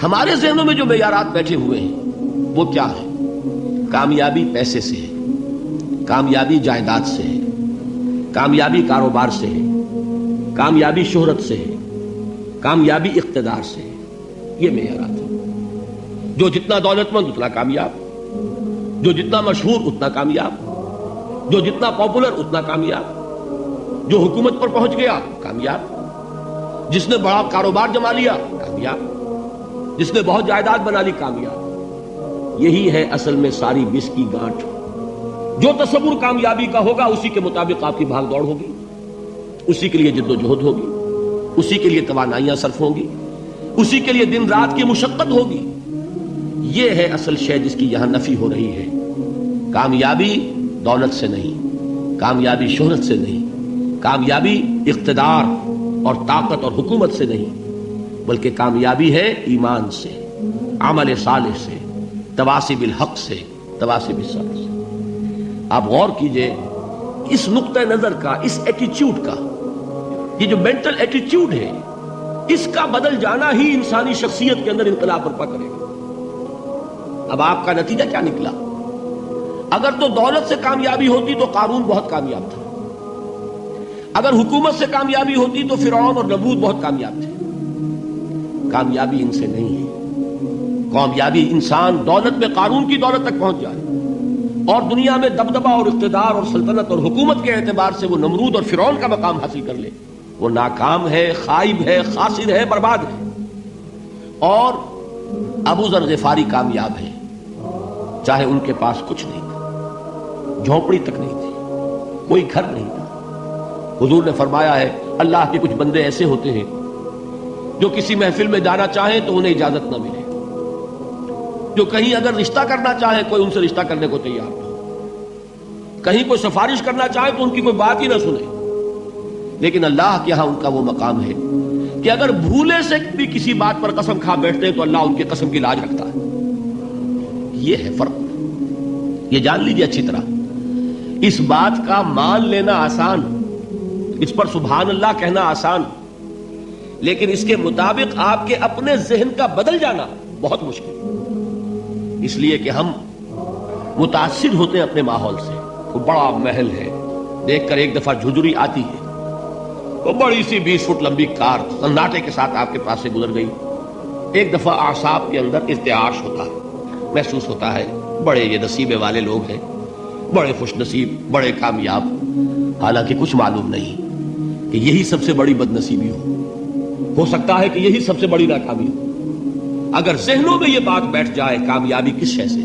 ہمارے ذہنوں میں جو معیارات بیٹھے ہوئے ہیں وہ کیا ہے؟ کامیابی پیسے سے ہے، کامیابی جائیداد سے ہے، کامیابی کاروبار سے ہے، کامیابی شہرت سے ہے، کامیابی اقتدار سے ہے. یہ معیارات ہیں. جو جتنا دولت مند اتنا کامیاب، جو جتنا مشہور اتنا کامیاب، جو جتنا پاپولر اتنا کامیاب، جو حکومت پر پہنچ گیا کامیاب، جس نے بڑا کاروبار جما لیا کامیاب، جس نے بہت جائیداد بنا لی کامیاب. یہی ہے اصل میں ساری بس کی گانٹھ. جو تصور کامیابی کا ہوگا اسی کے مطابق آپ کی بھاگ دوڑ ہوگی، اسی کے لیے جد و جہد ہوگی، اسی کے لیے توانائیاں صرف ہوں گی، اسی کے لیے دن رات کی مشقت ہوگی. یہ ہے اصل شے جس کی یہاں نفی ہو رہی ہے. کامیابی دولت سے نہیں، کامیابی شہرت سے نہیں، کامیابی اقتدار اور طاقت اور حکومت سے نہیں، بلکہ کامیابی ہے ایمان سے، عمل صالح سے، تواصی بالحق سے، تواصی بالصبر سے. آپ غور کیجئے اس نقطہ نظر کا، اس ایٹیچیوڈ کا، یہ جو مینٹل ایٹیچیوڈ ہے اس کا بدل جانا ہی انسانی شخصیت کے اندر انقلاب برپا کرے گا. اب آپ کا نتیجہ کیا نکلا؟ اگر تو دولت سے کامیابی ہوتی تو قارون بہت کامیاب تھا، اگر حکومت سے کامیابی ہوتی تو فرعون اور نمرود بہت کامیاب تھے. کامیابی ان سے نہیں ہے. کامیابی انسان دولت میں قارون کی دولت تک پہنچ جائے اور دنیا میں دبدبہ اور اقتدار اور سلطنت اور حکومت کے اعتبار سے وہ نمرود اور فرعون کا مقام حاصل کر لے، وہ ناکام ہے، خائب ہے، خاسر ہے، برباد ہے. اور ابو ذر غفاری کامیاب ہے، چاہے ان کے پاس کچھ نہیں تھا، جھونپڑی تک نہیں تھی، کوئی گھر نہیں تھا. حضور نے فرمایا ہے اللہ کے کچھ بندے ایسے ہوتے ہیں جو کسی محفل میں جانا چاہیں تو انہیں اجازت نہ ملے، جو کہیں اگر رشتہ کرنا چاہے کوئی ان سے رشتہ کرنے کو تیار نہ ہو، کہیں کوئی سفارش کرنا چاہے تو ان کی کوئی بات ہی نہ سنے. لیکن اللہ کے ہاں ان کا وہ مقام ہے کہ اگر بھولے سے بھی کسی بات پر قسم کھا بیٹھتے ہیں تو اللہ ان کی قسم کی لاج رکھتا ہے. یہ ہے فرق. یہ جان لیجیے اچھی طرح. اس بات کا مان لینا آسان، اس پر سبحان اللہ کہنا آسان، لیکن اس کے مطابق آپ کے اپنے ذہن کا بدل جانا بہت مشکل. اس لیے کہ ہم متاثر ہوتے ہیں اپنے ماحول سے. وہ بڑا محل ہے، دیکھ کر ایک دفعہ جھجری آتی ہے، وہ بڑی سی 20 فٹ لمبی کار سناٹے کے ساتھ آپ کے پاس سے گزر گئی. ایک دفعہ اعصاب کے اندر ارتعاش ہوتا ہے، محسوس ہوتا ہے بڑے یہ نصیبے والے لوگ ہیں، بڑے خوش نصیب، بڑے کامیاب. حالانکہ کچھ معلوم نہیں کہ یہی سب سے بڑی بد نصیبی ہو سکتا ہے کہ یہی سب سے بڑی ناکامی ہو. اگر ذہنوں میں یہ بات بیٹھ جائے کامیابی کس شے سے.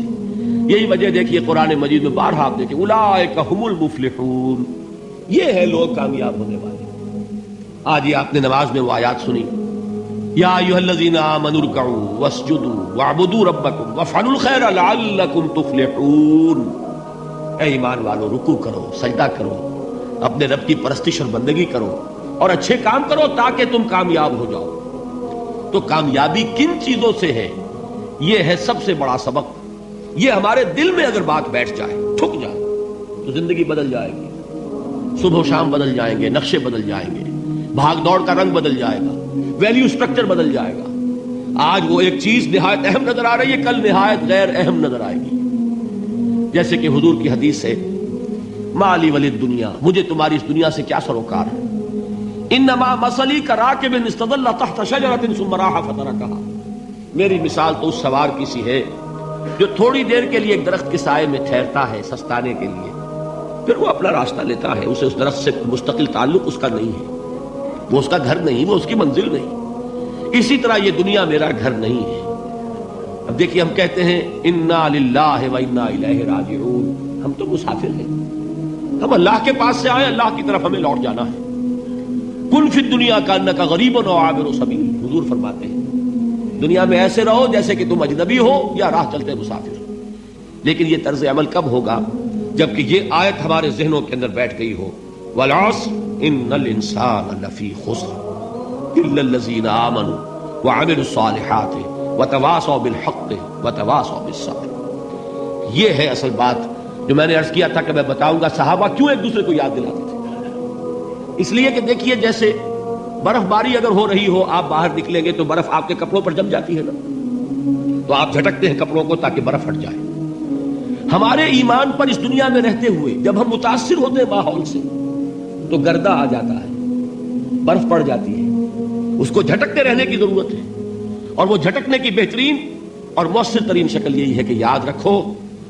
یہی وجہ دیکھیے قرآن مجید میں بارہا آپ دیکھیں اولئک هم المفلحون، یہ ہے لوگ کامیاب ہونے والے. آج یہ آپ نے نماز میں وہ آیات سنی، یا ایھا الذین آمنوا ارکعوا واسجدوا واعبدوا ربکم وافعلوا الخیر لعلکم تفلحون. اے ایمان والو، رکوع کرو، سجدہ کرو، اپنے رب کی پرستش اور بندگی کرو اور اچھے کام کرو تاکہ تم کامیاب ہو جاؤ. تو کامیابی کن چیزوں سے ہے؟ یہ ہے سب سے بڑا سبق. یہ ہمارے دل میں اگر بات بیٹھ جائے، ٹھک جائے، تو زندگی بدل جائے گی. صبح و شام بدل جائیں گے، نقشے بدل جائیں گے، بھاگ دوڑ کا رنگ بدل جائے گا، ویلیو سٹرکچر بدل جائے گا. آج وہ ایک چیز نہایت اہم نظر آ رہی ہے، کل نہایت غیر اہم نظر آئے گی. جیسے کہ حضور کی حدیث ہے مالی ولی دنیا، مجھے تمہاری اس دنیا سے کیا سروکار ہے. انما مثلی کراکب استظل تحت شجرۃ ثم راح فترکها، میری مثال تو اس سوار کی سی ہے جو تھوڑی دیر کے لیے ایک درخت کے سائے میں ٹھہرتا ہے سستانے کے لیے، پھر وہ اپنا راستہ لیتا ہے. اسے اس درخت سے مستقل تعلق اس کا نہیں ہے، وہ اس کا گھر نہیں، وہ اس کی منزل نہیں. اسی طرح یہ دنیا میرا گھر نہیں ہے. اب دیکھیے ہم کہتے ہیں انا للہ و انا الیہ راجعون، ہم تو مسافر ہیں، ہم اللہ کے پاس سے آئے، اللہ کی طرف ہمیں لوٹ جانا ہے. کن فی الدنیا کانک غریب و عابر سبیل، حضور فرماتے ہیں دنیا میں ایسے رہو جیسے کہ تم اجنبی ہو یا راہ چلتے مسافر. لیکن یہ طرز عمل کب ہوگا؟ جبکہ یہ آیت ہمارے ذہنوں کے اندر بیٹھ گئی ہو. والعصر ان الانسان لفی خسر الا الذین آمنوا وعملوا الصالحات وتواصوا بالحق وتواصوا بالصبر. یہ ہے اصل بات جو میں نے عرض کیا تھا کہ میں بتاؤں گا صحابہ کیوں ایک دوسرے کو یاد دلاتے تھے. اس لیے کہ دیکھیے جیسے برف باری اگر ہو رہی ہو، آپ باہر نکلیں گے تو برف آپ کے کپڑوں پر جم جاتی ہے نا، تو آپ جھٹکتے ہیں کپڑوں کو تاکہ برف ہٹ جائے. ہمارے ایمان پر اس دنیا میں رہتے ہوئے جب ہم متاثر ہوتے ہیں ماحول سے تو گردہ آ جاتا ہے, برف پڑ جاتی ہے, اس کو جھٹکتے رہنے کی ضرورت ہے. اور وہ جھٹکنے کی بہترین اور مؤثر ترین شکل یہی ہے کہ یاد رکھو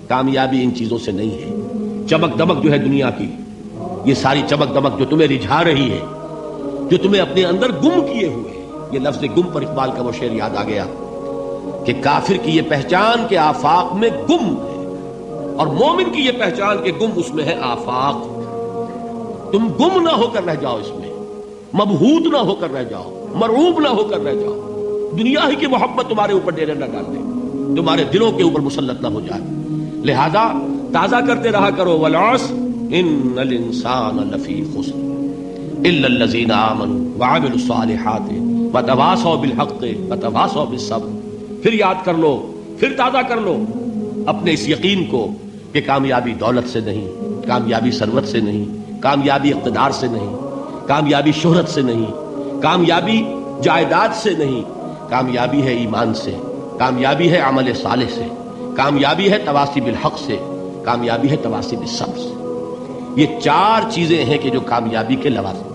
کامیابی ان چیزوں سے نہیں ہے. چمک دمک جو ہے دنیا کی, یہ ساری چمک دمک جو تمہیں رجھا رہی ہے, جو تمہیں اپنے اندر گم کیے ہوئے, یہ لفظ گم پر اقبال کا وہ شعر یاد آ گیا کہ کافر کی یہ پہچان کہ آفاق میں گم ہے, اور مومن کی یہ پہچان کہ گم اس میں ہے آفاق. تم گم نہ ہو کر رہ جاؤ اس میں, مبہوت نہ ہو کر رہ جاؤ, مرعوب نہ ہو کر رہ جاؤ. دنیا ہی کی محبت تمہارے اوپر ڈیرے نہ ڈال دے, تمہارے دلوں کے اوپر مسلط نہ ہو جائے. لہذا تازہ کرتے رہا کرو والعصر ان الانسان لفی خسر الا الذین آمنوا وعملوا الصالحات وتواصوا بالحق وتواصوا بالصبر. پھر یاد کر لو, پھر تازہ کر لو اپنے اس یقین کو کہ کامیابی دولت سے نہیں, کامیابی ثروت سے نہیں, کامیابی اقتدار سے نہیں, کامیابی شہرت سے نہیں, کامیابی جائیداد سے نہیں, کامیابی ہے ایمان سے, کامیابی ہے عمل صالح سے, کامیابی ہے تواصی بالحق سے, کامیابی ہے تواصی بالصبر سے. یہ چار چیزیں ہیں کہ جو کامیابی کے لوازم